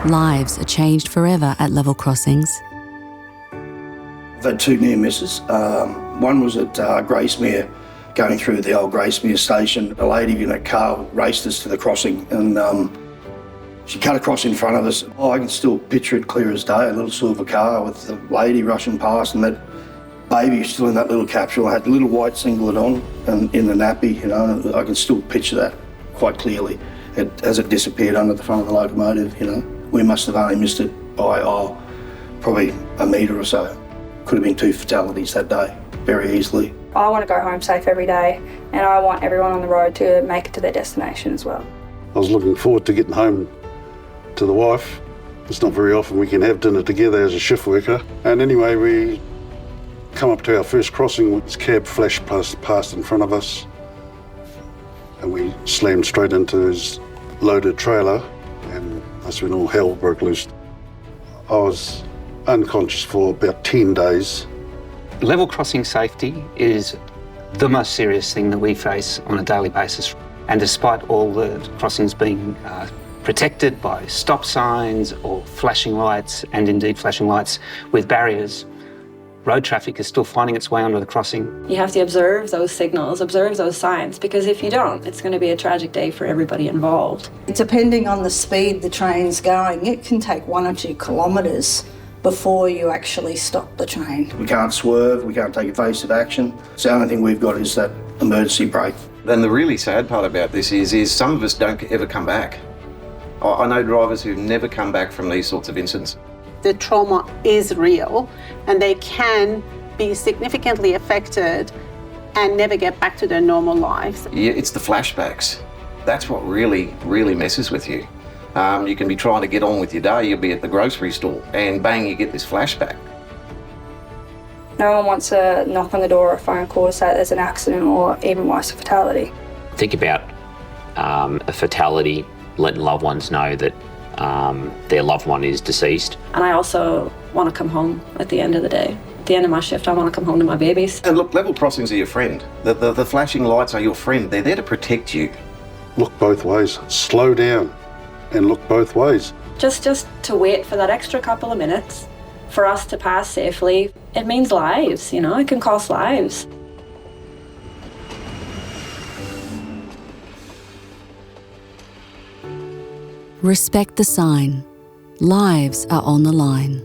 Lives are changed forever at level crossings. I've had two near misses. One was at Gracemere, going through the old Gracemere station. A lady in a car raced us to the crossing and she cut across in front of us. I can still picture it clear as day, a little silver car with the lady rushing past and that baby still in that little capsule. I had a little white singlet on and in the nappy, you know, I can still picture that quite clearly as it disappeared under the front of the locomotive, you know. We must have only missed it by, probably a metre or so. Could have been 2 fatalities that day, very easily. I want to go home safe every day and I want everyone on the road to make it to their destination as well. I was looking forward to getting home to the wife. It's not very often we can have dinner together as a shift worker. And anyway, we come up to our first crossing, this cab flashed past in front of us and we slammed straight into his loaded trailer and that's when all hell broke loose. I was unconscious for about 10 days. Level crossing safety is the most serious thing that we face on a daily basis. And despite all the crossings being protected by stop signs or flashing lights, and indeed flashing lights with barriers, road traffic is still finding its way onto the crossing. You have to observe those signals, observe those signs, because if you don't, it's going to be a tragic day for everybody involved. Depending on the speed the train's going, it can take 1 or 2 kilometres before you actually stop the train. We can't swerve, we can't take evasive action. So the only thing we've got is that emergency brake. And the really sad part about this is some of us don't ever come back. I know drivers who've never come back from these sorts of incidents. The trauma is real and they can be significantly affected and never get back to their normal lives. Yeah, it's the flashbacks. That's what really, really messes with you. You can be trying to get on with your day, you'll be at the grocery store and bang, you get this flashback. No one wants to knock on the door or a phone call to say that there's an accident or even worse, a fatality. Think about a fatality, letting loved ones know that their loved one is deceased. And I also want to come home at the end of the day. At the end of my shift, I want to come home to my babies. And look, level crossings are your friend. The flashing lights are your friend. They're there to protect you. Look both ways, slow down and look both ways. Just to wait for that extra couple of minutes for us to pass safely, it means lives, you know, it can cost lives. Respect the sign. Lives are on the line.